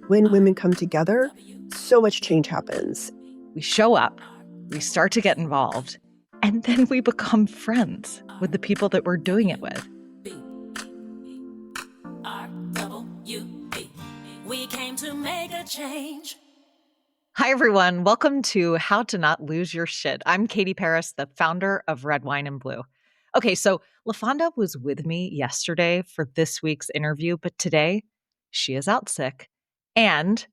When women come together, so much change happens. We show up, we start to get involved, and then we become friends with the people that we're doing it with. We came to make a change. Hi, everyone. Welcome to How to Not Lose Your Shit. I'm Katie Paris, the founder of Red Wine and Blue. Okay, so LaFonda was with me yesterday for this week's interview, but today she is out sick and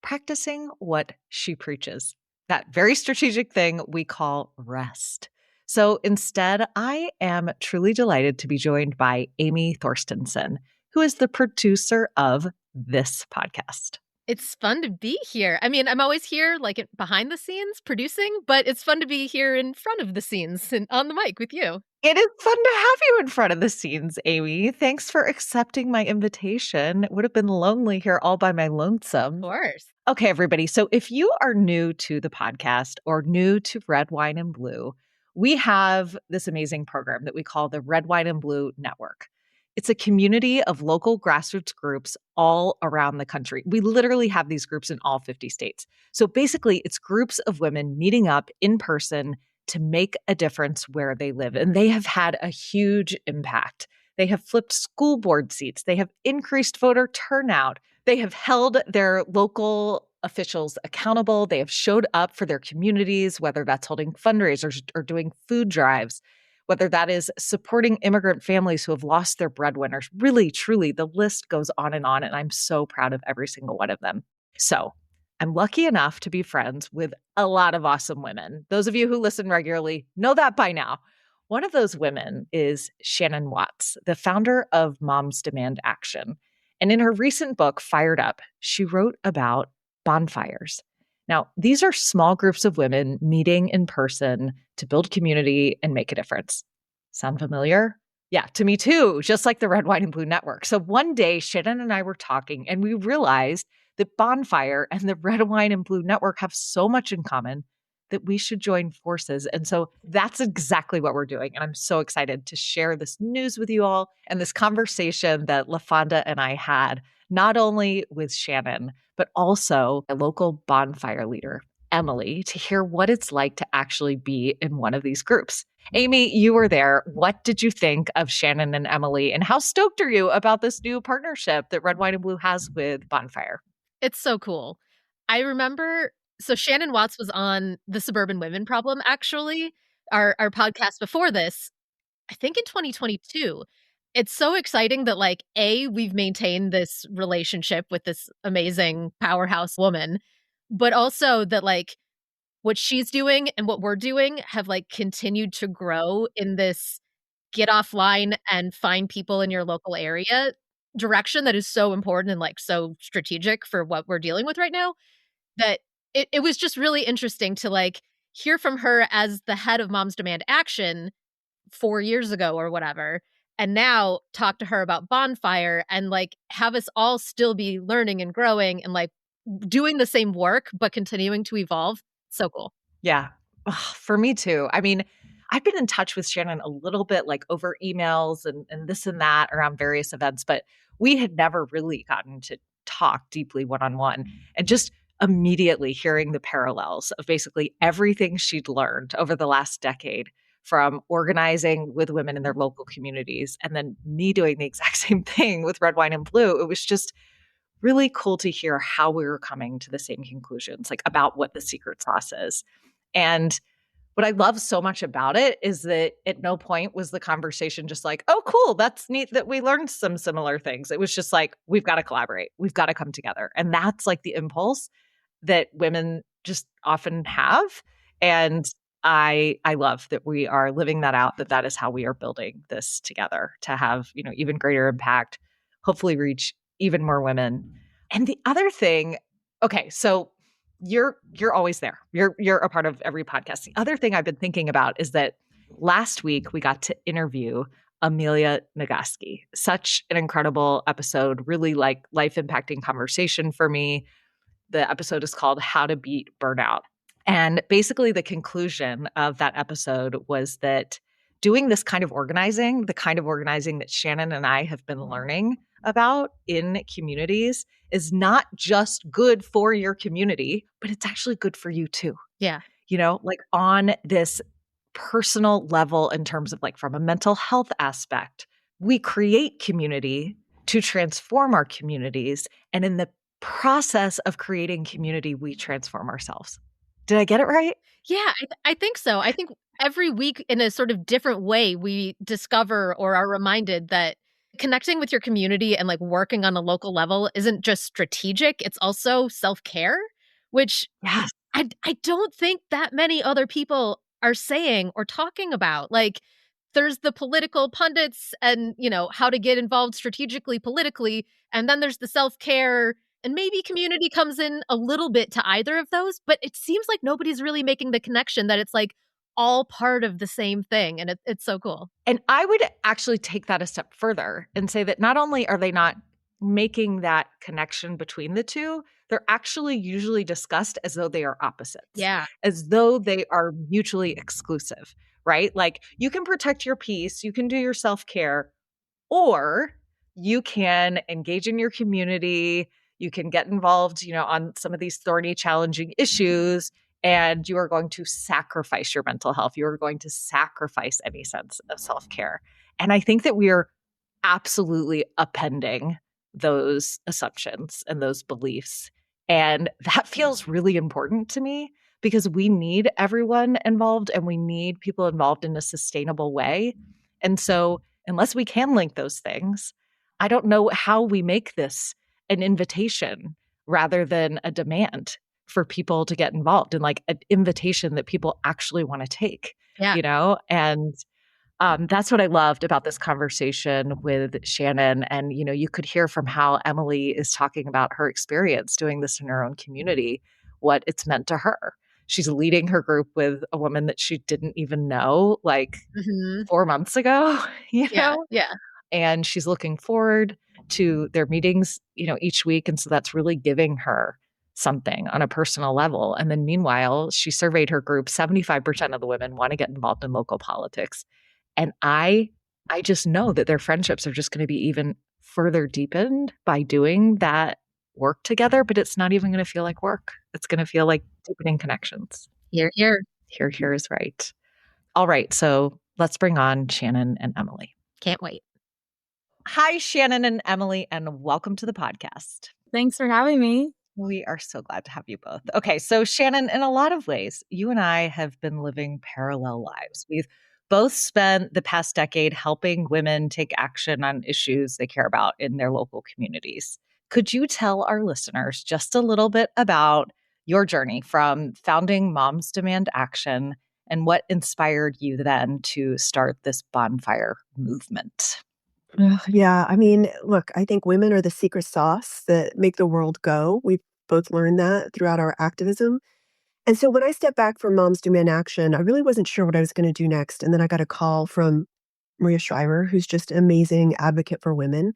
practicing what she preaches, that very strategic thing we call rest. So instead, I am truly delighted to be joined by Amy Thorstensen, who is the producer of this podcast. It's fun to be here. I mean, I'm always here, like behind the scenes producing, but it's fun to be here in front of the scenes and on the mic with you. It is fun to have you in front of the scenes, Amy. Thanks for accepting my invitation. It would have been lonely here all by my lonesome. Of course. Okay, everybody. So if you are new to the podcast or new to Red Wine and Blue, we have this amazing program that we call the Red Wine and Blue Network. It's a community of local grassroots groups all around the country. We literally have these groups in all 50 states. So basically, it's groups of women meeting up in person to make a difference where they live. And they have had a huge impact. They have flipped school board seats. They have increased voter turnout. They have held their local officials accountable. They have showed up for their communities, whether that's holding fundraisers or doing food drives, whether that is supporting immigrant families who have lost their breadwinners. Really, truly, the list goes on. And I'm so proud of every single one of them. So I'm lucky enough to be friends with a lot of awesome women. Those of you who listen regularly know that by now. One of those women is Shannon Watts, the founder of Moms Demand Action. And in her recent book, Fired Up, she wrote about bonfires. Now, these are small groups of women meeting in person to build community and make a difference. Sound familiar? Yeah, to me too, just like the Red, Wine, and Blue Network. So one day, Shannon and I were talking and we realized that Bonfire and the Red, Wine, and Blue Network have so much in common that we should join forces. And so that's exactly what we're doing. And I'm so excited to share this news with you all and this conversation that LaFonda and I had, not only with Shannon, but also a local bonfire leader, Emily, to hear what it's like to actually be in one of these groups. Amy, you were there. What did you think of Shannon and Emily? And how stoked are you about this new partnership that Red, Wine, and Blue has with Bonfire? It's so cool. I remember, so Shannon Watts was on the Suburban Women Problem, actually, our podcast before this, I think in 2022. It's so exciting that we've maintained this relationship with this amazing powerhouse woman, but also that what she's doing and what we're doing have continued to grow in this get offline and find people in your local area direction that is so important and so strategic for what we're dealing with right now, that it was just really interesting to hear from her as the head of Moms Demand Action 4 years ago or whatever, and now talk to her about Bonfire and have us all still be learning and growing and doing the same work but continuing to evolve. So cool. Yeah, for me too. I mean, I've been in touch with Shannon a little bit over emails and this and that around various events, but we had never really gotten to talk deeply one-on-one. And just immediately hearing the parallels of basically everything she'd learned over the last decade from organizing with women in their local communities, and then me doing the exact same thing with Red, Wine, and Blue, it was just really cool to hear how we were coming to the same conclusions, about what the secret sauce is. And what I love so much about it is that at no point was the conversation just oh, cool, that's neat that we learned some similar things. It was just we've got to collaborate. We've got to come together. And that's the impulse that women just often have. And I love that we are living that out, that is how we are building this together to have, even greater impact, hopefully reach even more women. And the other thing, okay, so you're always there. You're a part of every podcast. The other thing I've been thinking about is that last week we got to interview Amelia Nagoski. Such an incredible episode, really life impacting conversation for me. The episode is called How to Beat Burnout. And basically the conclusion of that episode was that doing this kind of organizing, the kind of organizing that Shannon and I have been learning about in communities is not just good for your community, but it's actually good for you too. Yeah. Like on this personal level in terms of like from a mental health aspect, we create community to transform our communities. And in the process of creating community, we transform ourselves. Did I get it right? Yeah, I think so. I think every week in a sort of different way, we discover or are reminded that connecting with your community and like working on a local level isn't just strategic, it's also self-care, which Yes. I don't think that many other people are saying or talking about. Like, there's the political pundits and, how to get involved strategically politically, and then there's the self-care, and maybe community comes in a little bit to either of those, but it seems like nobody's really making the connection that it's like all part of the same thing, and it's so cool. And I would actually take that a step further and say that not only are they not making that connection between the two, they're actually usually discussed as though they are opposites, Yeah. as though they are mutually exclusive, right? Like you can protect your peace, you can do your self-care, or you can engage in your community, you can get involved, on some of these thorny, challenging issues, and you are going to sacrifice your mental health. You are going to sacrifice any sense of self-care. And I think that we are absolutely appending those assumptions and those beliefs. And that feels really important to me because we need everyone involved and we need people involved in a sustainable way. And so, unless we can link those things, I don't know how we make this an invitation rather than a demand for people to get involved, and like an invitation that people actually want to take, Yeah. And that's what I loved about this conversation with Shannon. And, you could hear from how Emily is talking about her experience doing this in her own community, what it's meant to her. She's leading her group with a woman that she didn't even know like Mhm. 4 months ago, Yeah, yeah. and she's looking forward to their meetings, each week. And so that's really giving her something on a personal level. And then meanwhile, she surveyed her group, 75% of the women want to get involved in local politics. And I just know that their friendships are just going to be even further deepened by doing that work together, but it's not even going to feel like work. It's going to feel like deepening connections. Here, here. Here is right. All right, so let's bring on Shannon and Emily. Can't wait. Hi, Shannon and Emily, and welcome to the podcast. Thanks for having me. We are so glad to have you both. Okay, so Shannon, in a lot of ways, you and I have been living parallel lives. We've both spent the past decade helping women take action on issues they care about in their local communities. Could you tell our listeners just a little bit about your journey from founding Moms Demand Action and what inspired you then to start this bonfire movement? Yeah, I mean, look, I think women are the secret sauce that make the world go. We've both learned that throughout our activism. And so when I stepped back from Moms Demand Action, I really wasn't sure what I was going to do next. And then I got a call from Maria Shriver, who's just an amazing advocate for women.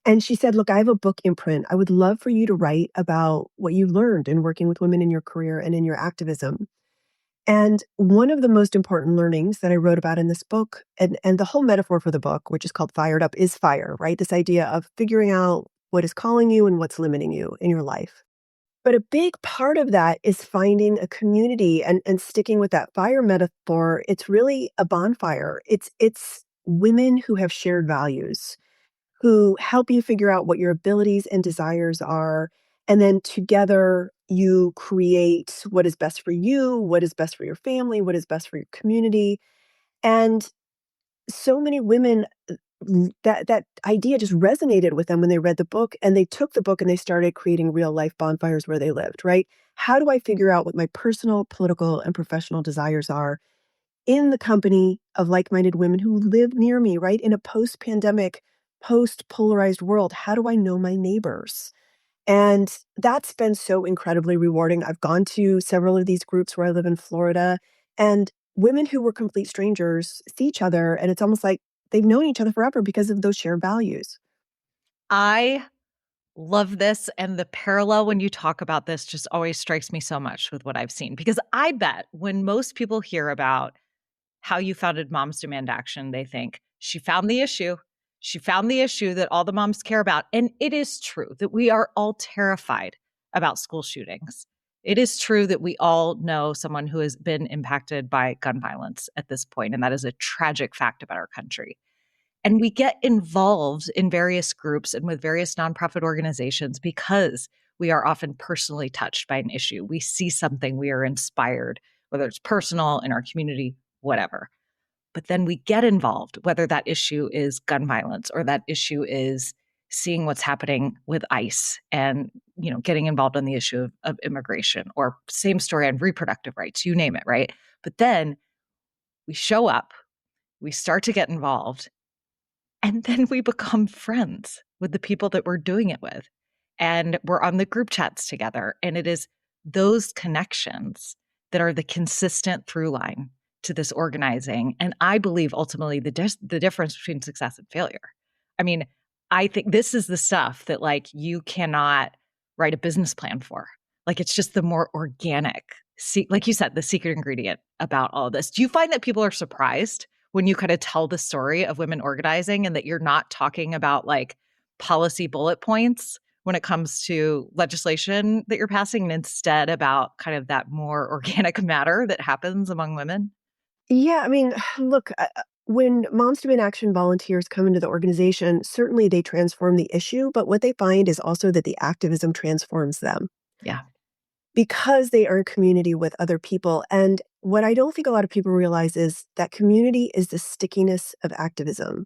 And she said, look, I have a book imprint. I would love for you to write about what you learned in working with women in your career and in your activism. And one of the most important learnings that I wrote about in this book, and the whole metaphor for the book, which is called Fired Up, is fire, right? This idea of figuring out what is calling you and what's limiting you in your life. But a big part of that is finding a community and sticking with that fire metaphor. It's really a bonfire. It's women who have shared values, who help you figure out what your abilities and desires are. And then together you create what is best for you, what is best for your family, what is best for your community. And so many women, that idea just resonated with them when they read the book, and they took the book and they started creating real life bonfires where they lived, right? How do I figure out what my personal, political, and professional desires are in the company of like-minded women who live near me, right? In a post-pandemic, post-polarized world, how do I know my neighbors? And that's been so incredibly rewarding. I've gone to several of these groups where I live in Florida, and women who were complete strangers see each other, and it's almost like they've known each other forever because of those shared values. I love this. And the parallel when you talk about this just always strikes me so much with what I've seen. Because I bet when most people hear about how you founded Moms Demand Action, they think she found the issue, She found the issue that all the moms care about. And it is true that we are all terrified about school shootings. It is true that we all know someone who has been impacted by gun violence at this point, and that is a tragic fact about our country. And we get involved in various groups and with various nonprofit organizations because we are often personally touched by an issue. We see something, we are inspired, whether it's personal, in our community, whatever. But then we get involved, whether that issue is gun violence or that issue is seeing what's happening with ICE and, getting involved on the issue of immigration, or same story on reproductive rights, you name it, right? But then we show up, we start to get involved, and then we become friends with the people that we're doing it with. And we're on the group chats together. And it is those connections that are the consistent through line to this organizing. And I believe ultimately the difference between success and failure. I mean, I think this is the stuff that you cannot write a business plan for. It's just the more organic, like you said, the secret ingredient about all of this. Do you find that people are surprised when you kind of tell the story of women organizing and that you're not talking about policy bullet points when it comes to legislation that you're passing, and instead about kind of that more organic matter that happens among women? Yeah, I mean, look, when Moms Demand Action volunteers come into the organization, certainly they transform the issue, but what they find is also that the activism transforms them Yeah. because they are in community with other people. And what I don't think a lot of people realize is that community is the stickiness of activism.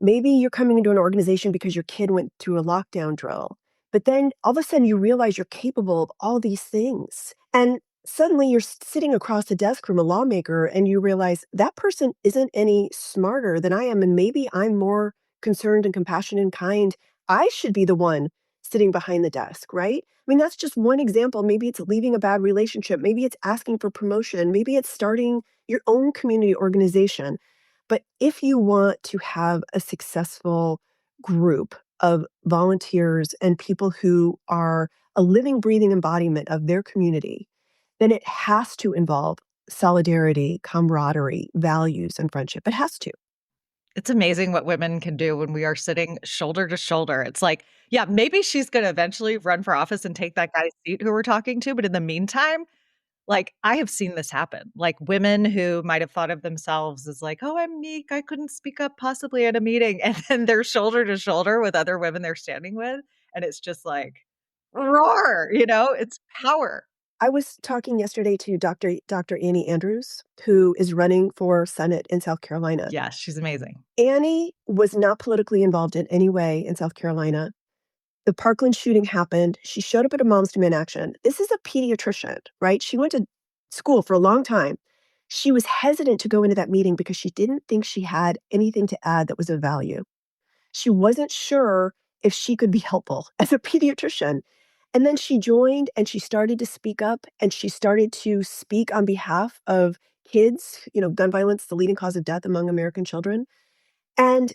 Maybe you're coming into an organization because your kid went through a lockdown drill, but then all of a sudden you realize you're capable of all these things. And suddenly you're sitting across the desk from a lawmaker and you realize that person isn't any smarter than I am. And maybe I'm more concerned and compassionate and kind. I should be the one sitting behind the desk, right? I mean, that's just one example. Maybe it's leaving a bad relationship. Maybe it's asking for promotion. Maybe it's starting your own community organization. But if you want to have a successful group of volunteers and people who are a living, breathing embodiment of their community, then it has to involve solidarity, camaraderie, values, and friendship. It has to. It's amazing what women can do when we are sitting shoulder to shoulder. It's like, yeah, maybe she's going to eventually run for office and take that guy's seat who we're talking to. But in the meantime, I have seen this happen. Women who might have thought of themselves as oh, I'm meek, I couldn't speak up possibly at a meeting. And then they're shoulder to shoulder with other women they're standing with. And it's just roar, it's power. I was talking yesterday to Dr. Annie Andrews, who is running for Senate in South Carolina. Yes, she's amazing. Annie was not politically involved in any way in South Carolina. The Parkland shooting happened. She showed up at a Moms Demand Action. This is a pediatrician, right? She went to school for a long time. She was hesitant to go into that meeting because she didn't think she had anything to add that was of value. She wasn't sure if she could be helpful as a pediatrician. And then she joined and she started to speak up and she started to speak on behalf of kids, gun violence, the leading cause of death among American children. And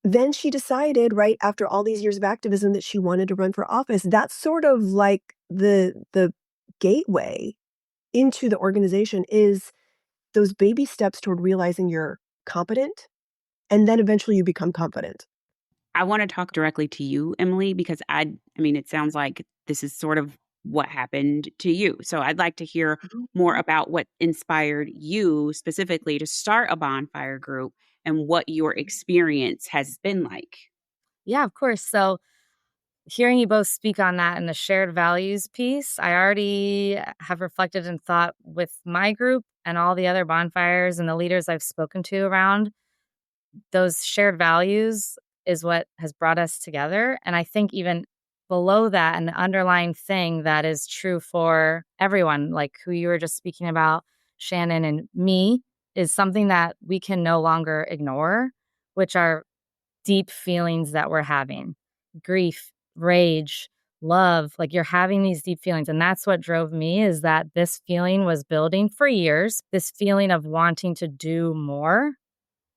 then she decided right after all these years of activism that she wanted to run for office. That's sort of the gateway into the organization is those baby steps toward realizing you're competent, and then eventually you become confident. I want to talk directly to you, Emily, because I mean, it sounds like this is sort of what happened to you. So I'd like to hear more about what inspired you specifically to start a bonfire group and what your experience has been like. Yeah, of course. So hearing you both speak on that and the shared values piece, I already have reflected and thought with my group and all the other bonfires and the leaders I've spoken to around those shared values is what has brought us together. And I think even below that, and the underlying thing that is true for everyone, like who you were just speaking about, Shannon and me, is something that we can no longer ignore, which are deep feelings that we're having. Grief, rage, love, you're having these deep feelings. And that's what drove me, is that this feeling was building for years. This feeling of wanting to do more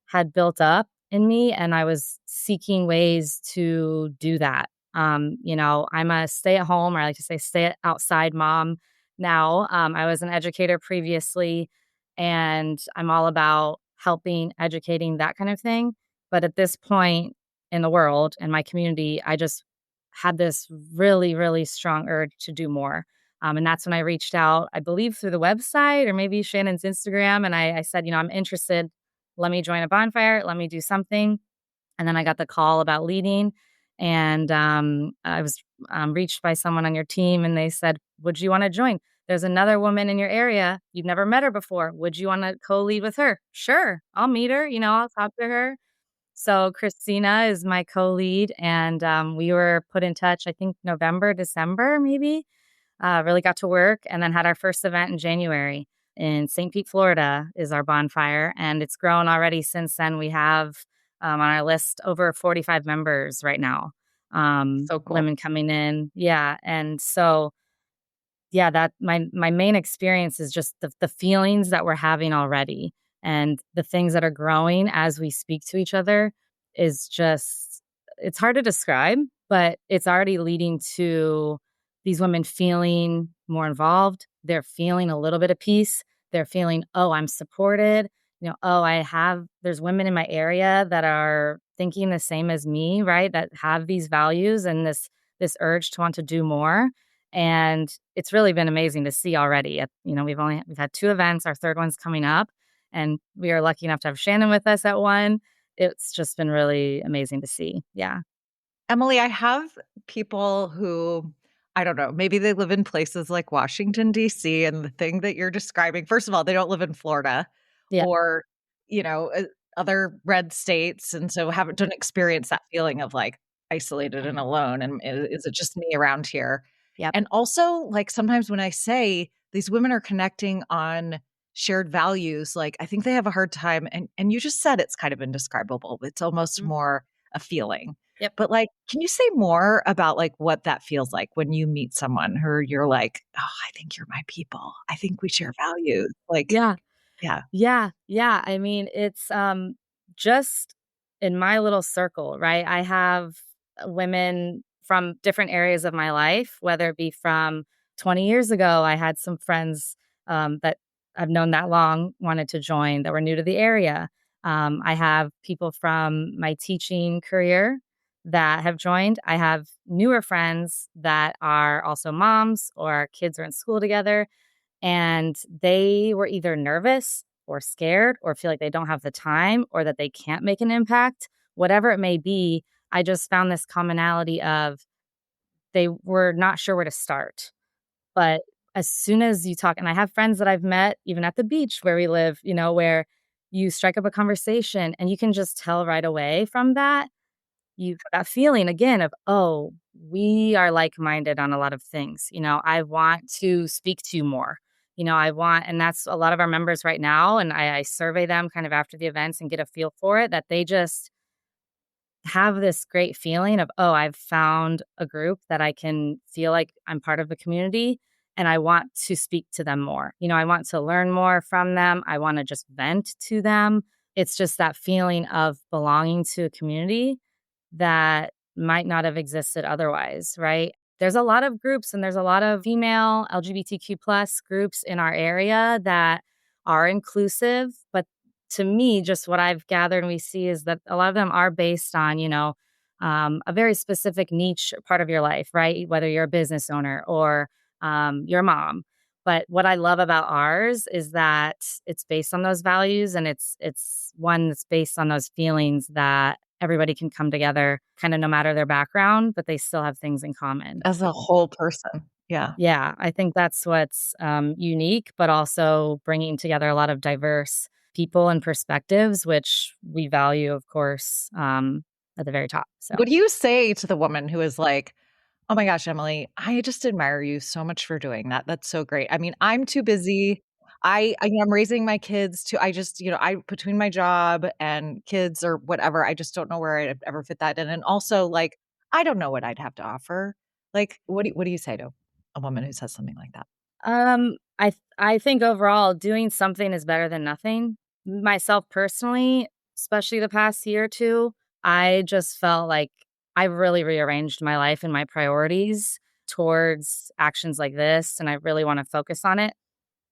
had built up in me, and I was seeking ways to do that. I'm a stay-at-home, or I like to say stay-outside mom now. I was an educator previously, and I'm all about helping, educating, that kind of thing. But at this point in the world, in my community, I just had this really, really strong urge to do more. And that's when I reached out, I believe through the website or maybe Shannon's Instagram. And I said, I'm interested. Let me join a bonfire. Let me do something. And then I got the call about leading. And I was reached by someone on your team and they said, would you want to join? There's another woman in your area. You've never met her before. Would you want to co-lead with her? Sure. I'll meet her. I'll talk to her. So Christina is my co-lead, and we were put in touch, I think November, December, maybe. Really got to work and then had our first event in January in St. Pete, Florida is our bonfire. And it's grown already since then. We have on our list over 45 members right now. So cool. Women coming in. Yeah. And so that my main experience is just the feelings that we're having already and the things that are growing as we speak to each other is just, it's hard to describe, but it's already leading to these women feeling more involved. They're feeling a little bit of peace. They're feeling, oh, I'm supported. There's women in my area that are thinking the same as me, right? That have these values and this urge to want to do more. And it's really been amazing to see already. We've had 2 events. Our third one's coming up, and we are lucky enough to have Shannon with us at one. It's just been really amazing to see. Yeah. Emily, I have people who, I don't know, maybe they live in places like Washington, D.C., and the thing that you're describing, first of all, they don't live in Florida Yeah. or, other red states. And so don't experience that feeling of like isolated and alone. And is it just me around here? Yep. And also, like sometimes when I say these women are connecting on shared values, like I think they have a hard time. And you just said it's kind of indescribable. It's almost more a feeling. Yep. But like, can you say more about like what that feels like when you meet someone who you're like, oh, I think you're my people. I think we share values. Like, Yeah. yeah. Yeah. I mean, it's just in my little circle, right? I have women from different areas of my life, whether it be from 20 years ago, I had some friends that I've known that long wanted to join that were new to the area. I have people from my teaching career that have joined. I have newer friends that are also moms or our kids are in school together. And they were either nervous or scared or feel like they don't have the time or that they can't make an impact, whatever it may be. I just found this commonality of they were not sure where to start. But as soon as you talk, and I have friends that I've met even at the beach where we live, where you strike up a conversation and you can just tell right away from that you that feeling again of, oh, we are like-minded on a lot of things. I want to speak to you more. And that's a lot of our members right now. And I survey them kind of after the events and get a feel for it, that they just have this great feeling of, oh, I've found a group that I can feel like I'm part of the community and I want to speak to them more. I want to learn more from them. I want to just vent to them. It's just that feeling of belonging to a community that might not have existed otherwise, right? There's a lot of groups and there's a lot of female LGBTQ plus groups in our area that are inclusive. But to me, just what I've gathered and we see is that a lot of them are based on, a very specific niche part of your life, right? Whether you're a business owner or your mom. But what I love about ours is that it's based on those values and it's one that's based on those feelings that everybody can come together kind of no matter their background, but they still have things in common. As a whole person. Yeah. Yeah, I think that's what's unique, but also bringing together a lot of diverse people and perspectives, which we value, of course, at the very top. So, What do you say to the woman who is like, oh my gosh, Emily, I just admire you so much for doing that. That's so great. I mean, I'm too busy. I'm raising my kids too. I just, I between my job and kids or whatever, I just don't know where I'd ever fit that in. And also like, I don't know what I'd have to offer. Like, what do you say to a woman who says something like that? I think overall doing something is better than nothing. Myself personally, especially the past year or two, I just felt like I really rearranged my life and my priorities towards actions like this, and I really want to focus on it.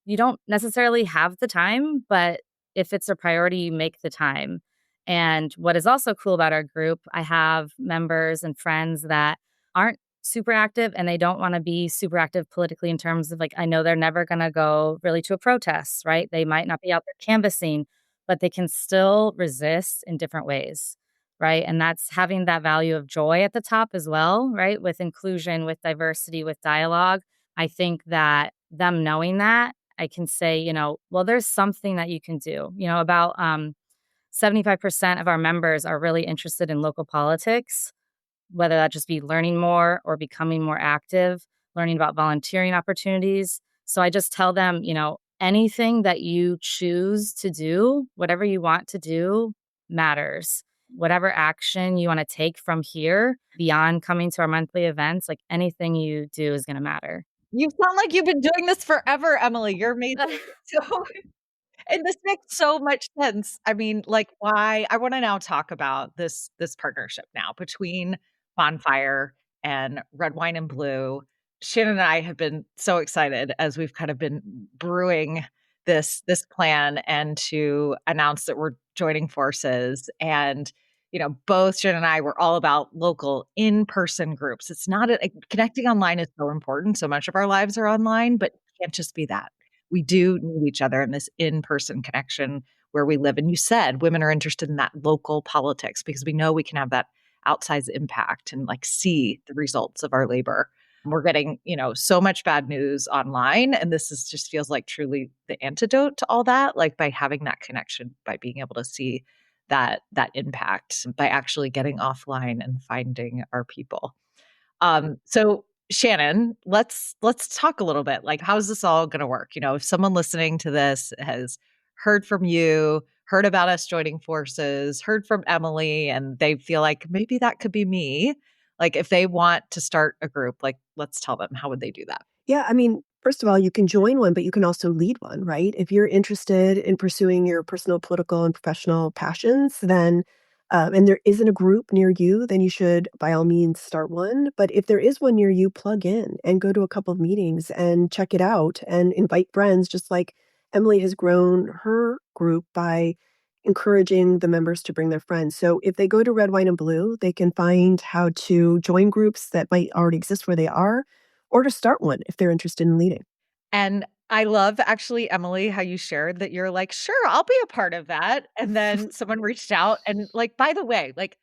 You don't necessarily have the time, but if it's a priority, you make the time. And what is also cool about our group, I have members and friends that aren't super active and they don't want to be super active politically in terms of like, I know they're never going to go really to a protest, right? They might not be out there canvassing, but they can still resist in different ways, right? And that's having that value of joy at the top as well, right? With inclusion, with diversity, with dialogue. I think that them knowing that, I can say, well, there's something that you can do, about 75% of our members are really interested in local politics, whether that just be learning more or becoming more active, learning about volunteering opportunities. So I just tell them, anything that you choose to do, whatever you want to do matters. Whatever action you want to take from here beyond coming to our monthly events, like anything you do is going to matter. You sound like you've been doing this forever, Emily. You're amazing. So and this makes so much sense. I mean, like, why I want to now talk about this partnership now between Bonfire and Red Wine and Blue. Shannon and I have been so excited as we've kind of been brewing this plan and to announce that we're joining forces. And both Shannon and I were all about local in-person groups. It's not connecting online is so important. So much of our lives are online, but it can't just be that. We do need each other in this in-person connection where we live. And you said women are interested in that local politics because we know we can have that outsized impact and like see the results of our labor. We're getting, so much bad news online. And this is just feels like truly the antidote to all that, like by having that connection, by being able to see that impact, by actually getting offline and finding our people. So Shannon, let's talk a little bit. Like, how's this all going to work? If someone listening to this has heard from you, heard about us joining forces, heard from Emily, and they feel like maybe that could be me. Like, if they want to start a group, like, let's tell them, how would they do that? Yeah, I mean, first of all, you can join one, but you can also lead one, right? If you're interested in pursuing your personal, political, and professional passions, then and there isn't a group near you, then you should by all means start one. But if there is one near you, plug in and go to a couple of meetings and check it out and invite friends, just like Emily has grown her group by encouraging the members to bring their friends. So if they go to Red, White, and Blue, they can find how to join groups that might already exist where they are or to start one if they're interested in leading. And I love actually, Emily, how you shared that you're like, sure, I'll be a part of that. And then someone reached out and like, by the way, like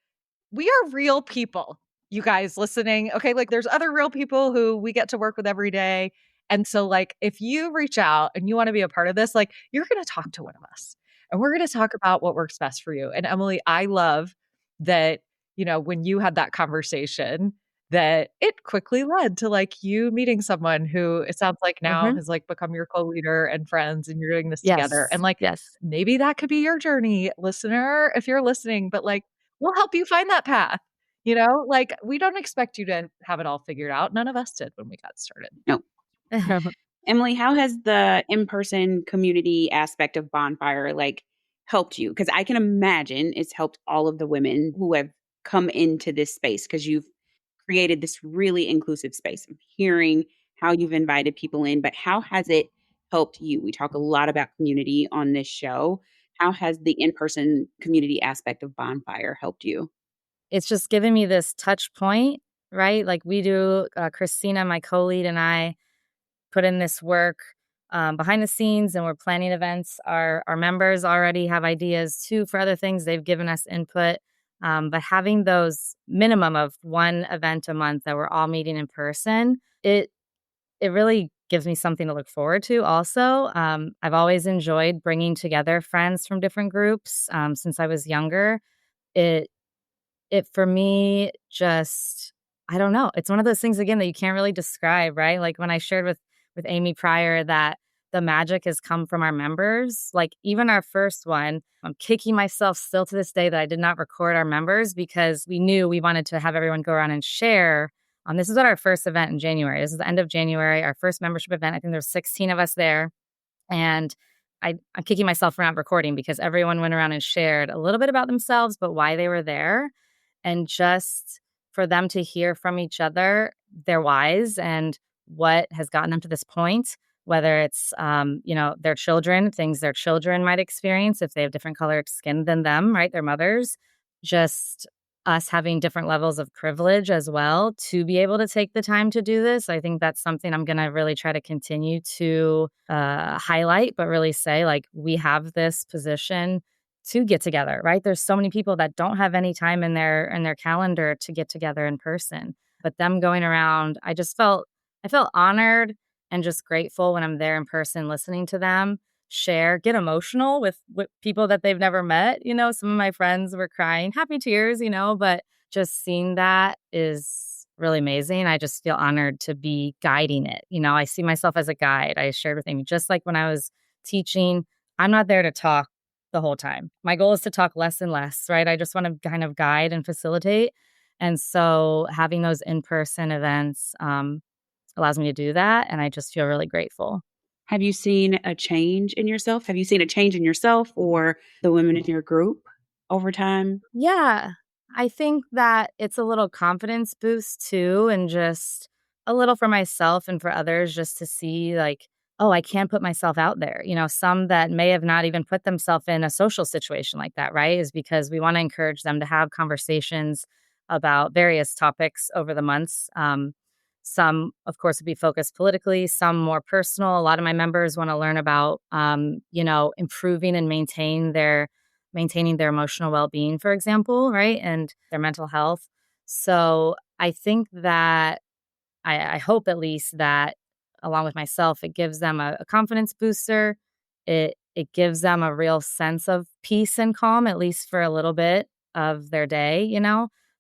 we are real people, you guys listening. Okay. Like there's other real people who we get to work with every day. And so like, if you reach out and you want to be a part of this, like you're going to talk to one of us and we're going to talk about what works best for you. And Emily, I love that, when you had that conversation, that it quickly led to like you meeting someone who it sounds like now Mhm. has like become your co-leader and friends and you're doing this together. Yes. And like Yes. maybe that could be your journey, listener, if you're listening, but like we'll help you find that path. Like we don't expect you to have it all figured out. None of us did when we got started. No. Emily, how has the in-person community aspect of Bonfire like helped you? Because I can imagine it's helped all of the women who have come into this space because you've created this really inclusive space. I'm hearing how you've invited people in, but how has it helped you? We talk a lot about community on this show. How has the in-person community aspect of Bonfire helped you? It's just given me this touch point, right? Like we do, Christina, my co-lead, and I put in this work behind the scenes and we're planning events. Our members already have ideas too for other things. They've given us input. But having those minimum of one event a month that we're all meeting in person, it really gives me something to look forward to also. I've always enjoyed bringing together friends from different groups since I was younger. It for me just, I don't know. It's one of those things again that you can't really describe, right? Like when I shared with Amy prior that the magic has come from our members, like even our first one, I'm kicking myself still to this day that I did not record our members because we knew we wanted to have everyone go around and share. This is at our first event in January. This is the end of January, our first membership event. I think there's 16 of us there. And I'm kicking myself for not recording because everyone went around and shared a little bit about themselves, but why they were there. And just for them to hear from each other their whys and what has gotten them to this point whether it's, their children, things their children might experience if they have different colored skin than them, right? Their mothers, just us having different levels of privilege as well to be able to take the time to do this. I think that's something I'm going to really try to continue to highlight, but really say, like, we have this position to get together, right? There's so many people that don't have any time in their calendar to get together in person. But them going around, I felt honored and just grateful when I'm there in person listening to them share, get emotional with people that they've never met. Some of my friends were crying, happy tears, but just seeing that is really amazing. I just feel honored to be guiding it. I see myself as a guide. I shared with Amy, just like when I was teaching, I'm not there to talk the whole time. My goal is to talk less and less, right? I just want to kind of guide and facilitate. And so having those in-person events allows me to do that. And I just feel really grateful. Have you seen a change in yourself? Have you seen a change in yourself or the women in your group over time? Yeah, I think that it's a little confidence boost too, and just a little for myself and for others, just to see like, oh, I can put myself out there. Some that may have not even put themselves in a social situation like that, right? Is because we want to encourage them to have conversations about various topics over the months. Some, of course, would be focused politically, some more personal. A lot of my members want to learn about, improving and maintaining their emotional well-being, for example, right? And their mental health. So I think that I hope at least that along with myself, it gives them a confidence booster. It gives them a real sense of peace and calm, at least for a little bit of their day.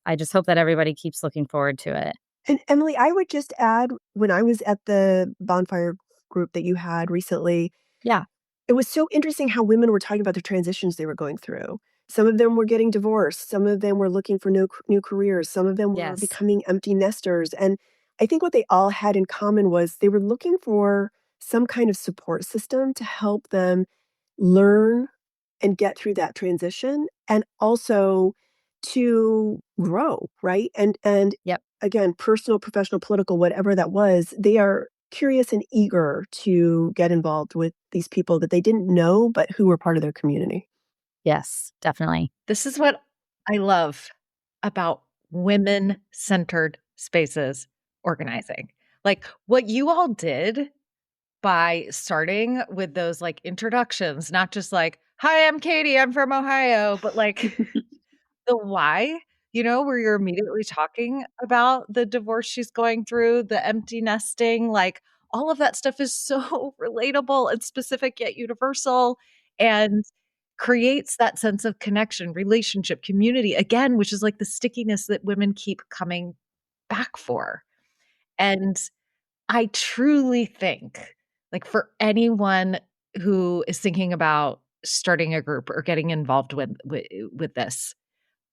I just hope that everybody keeps looking forward to it. And Emily, I would just add, when I was at the Bonfire group that you had recently, Yeah. it was so interesting how women were talking about the transitions they were going through. Some of them were getting divorced. Some of them were looking for new careers. Some of them were Yes. becoming empty nesters. And I think what they all had in common was they were looking for some kind of support system to help them learn and get through that transition, and also to grow, right? And Yep. again, personal, professional, political, whatever that was, they are curious and eager to get involved with these people that they didn't know, but who were part of their community. Yes, definitely. This is what I love about women-centered spaces organizing. Like what you all did by starting with those like introductions, not just like, hi, I'm Katie, I'm from Ohio, but like the why, where you're immediately talking about the divorce she's going through, the empty nesting, like all of that stuff is so relatable and specific yet universal, and creates that sense of connection, relationship, community, again, which is like the stickiness that women keep coming back for. And I truly think, like, for anyone who is thinking about starting a group or getting involved with this,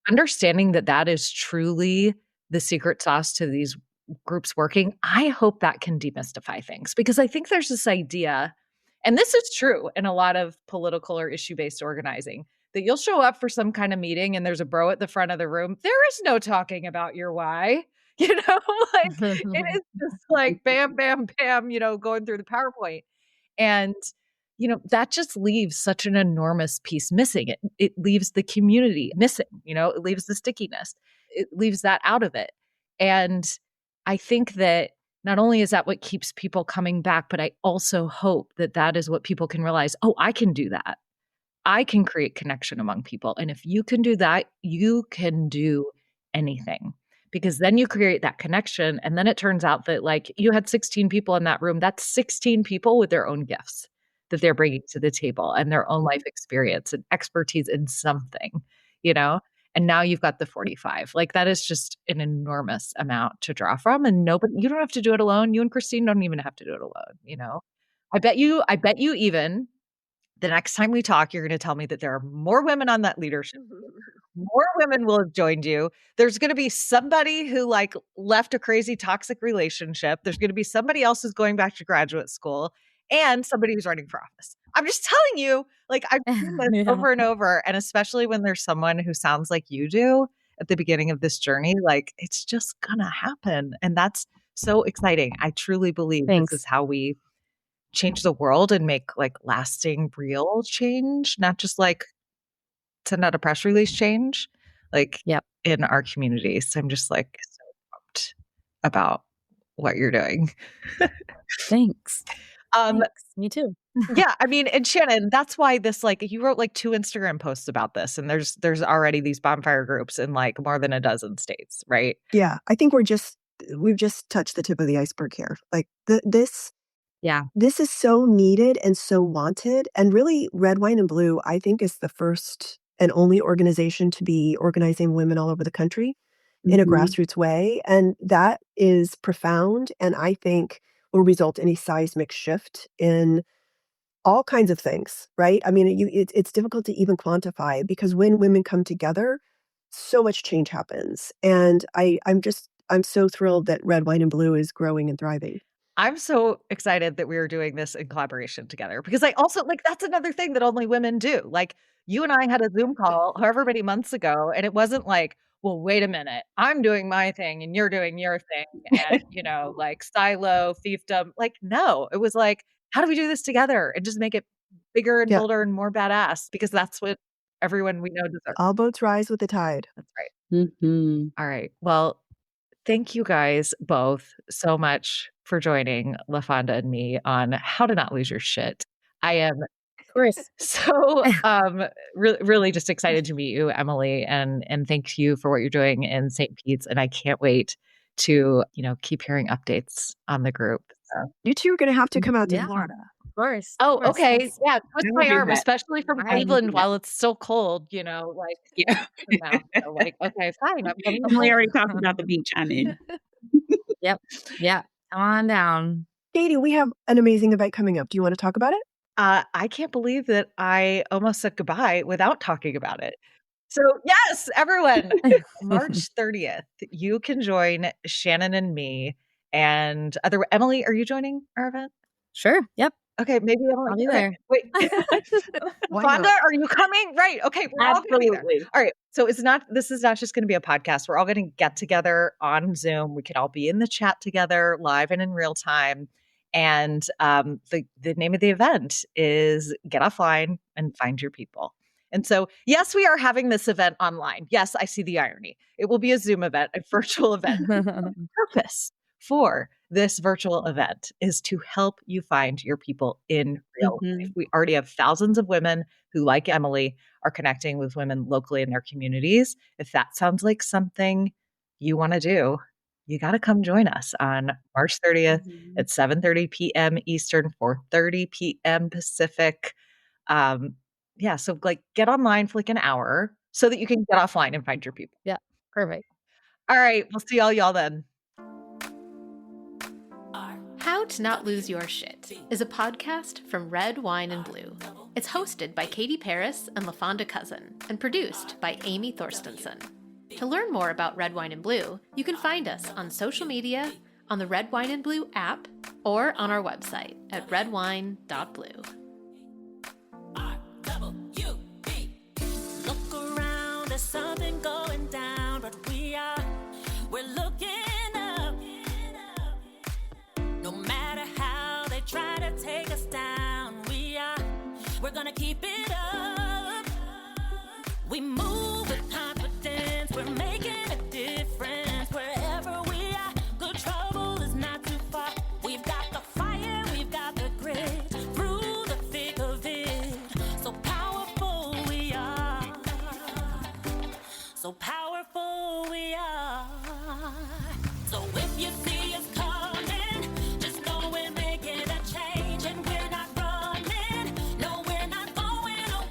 understanding that that is truly the secret sauce to these groups working, I hope that can demystify things, because I think there's this idea, and this is true in a lot of political or issue-based organizing, that you'll show up for some kind of meeting and there's a bro at the front of the room. There is no talking about your why, like it is just like bam, bam, bam, going through the PowerPoint. And that just leaves such an enormous piece missing. It leaves the community missing, it leaves the stickiness. It leaves that out of it. And I think that not only is that what keeps people coming back, but I also hope that that is what people can realize, oh, I can do that. I can create connection among people. And if you can do that, you can do anything. Because then you create that connection. And then it turns out that like you had 16 people in that room. That's 16 people with their own gifts that they're bringing to the table and their own life experience and expertise in something, and now you've got the 45. Like that is just an enormous amount to draw from. And you don't have to do it alone. You and Christine don't even have to do it alone. I bet you even the next time we talk, you're going to tell me that there are more women on that leadership. More women will have joined you. There's going to be somebody who like left a crazy toxic relationship. There's going to be somebody else who's going back to graduate school, and somebody who's running for office. I'm just telling you, like I've seen this Yeah. over and over. And especially when there's someone who sounds like you do at the beginning of this journey, like it's just gonna happen. And that's so exciting. I truly believe Thanks. this is how we change the world and make like lasting, real change, not just like send out a press release change, like Yep. in our communities. So I'm just like so pumped about what you're doing. Thanks. Um, Thanks. Me too. yeah, I mean, and Shannon, that's why this, like, you wrote like 2 Instagram posts about this, and there's already these bonfire groups in like more than a dozen states, right? Yeah, I think we've just touched the tip of the iceberg here. Like Yeah. this is so needed and so wanted. And really, Red, Wine, and Blue, I think, is the first and only organization to be organizing women all over the country in a grassroots way. And that is profound. And I think will result in a seismic shift in all kinds of things, right? I mean, it's difficult to even quantify because when women come together, so much change happens. And I'm so thrilled that Red, Wine, and Blue is growing and thriving. I'm so excited that we are doing this in collaboration together because I also like that's another thing that only women do. Like you and I had a Zoom call however many months ago, and it wasn't like, well, wait a minute, I'm doing my thing and you're doing your thing, and like silo fiefdom. Like, no, it was like, how do we do this together and just make it bigger and Yeah. bolder and more badass? Because that's what everyone we know deserves. All boats rise with the tide. That's right. All right. Well, thank you guys both so much for joining LaFonda and me on how to not lose your shit. I am Of course. so really just excited to meet you, Emily, and thank you for what you're doing in St. Pete's. And I can't wait to keep hearing updates on the group. So. You two are going to have to come out to Yeah. Florida. Of course. Oh, Of course. okay. Yes. Yeah, twist I will my do arm, that. especially from I will Cleveland do that. while it's still cold. Like Yeah. so like okay, fine. I'm coming. Emily already talked about the beach I'm in. Yep. Yeah. Come on down. Katie, we have an amazing event coming up. Do you want to talk about it? I can't believe that I almost said goodbye without talking about it. So yes, everyone, March 30th, you can join Shannon and me and Emily. Are you joining our event? Sure. Yep. Okay, maybe Emily. I'll be okay, there. Wait, Why Fonda, not? are you coming? Right. Okay, we're all gonna be there. Absolutely. All right. So this is not just going to be a podcast. We're all going to get together on Zoom. We can all be in the chat together, live and in real time. And the name of the event is Get Offline and Find Your People. And so, yes, we are having this event online. Yes, I see the irony. It will be a Zoom event, a virtual event. The purpose for this virtual event is to help you find your people in real life. We already have thousands of women who, like Emily, are connecting with women locally in their communities. If that sounds like something you want to do, you got to come join us on March 30th at 7:30 p.m. Eastern, 4:30 p.m. Pacific. Yeah, so like get online for like an hour so that you can get offline and find your people. Yeah. Perfect. All right, we'll see y'all then. How to Not Lose Your Shit is a podcast from Red, Wine, and Blue. It's hosted by Katie Paris and LaFonda Cousin and produced by Amy Thorstensen. To learn more about Red, Wine, and Blue, you can find us on social media, on the Red, Wine, and Blue app, or on our website at redwine.blue. R-double-U-B. Look around, there's something going down, but we're looking up. No matter how they try to take us down, we're gonna keep it up. We move with confidence, we're making a difference wherever we are. Good trouble is not too far. We've got the fire, we've got the grit, through the thick of it. So powerful we are. So powerful we are. So if you see us coming, just know we're making a change and we're not running. No, we're not going away.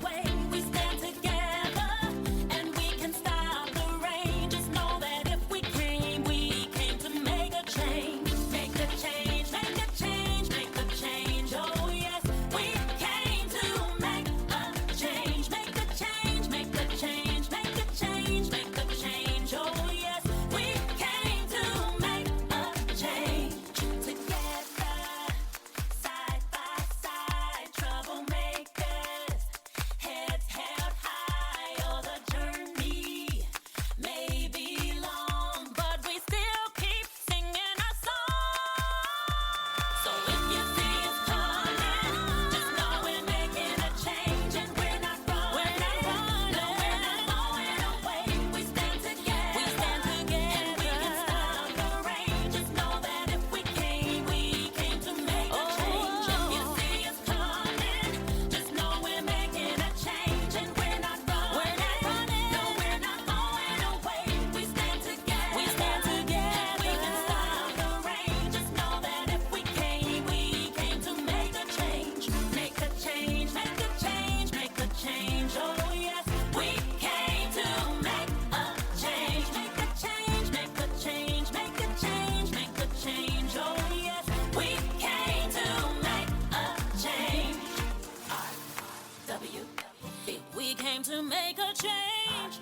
came to make a change.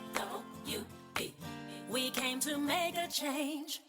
We came to make a change.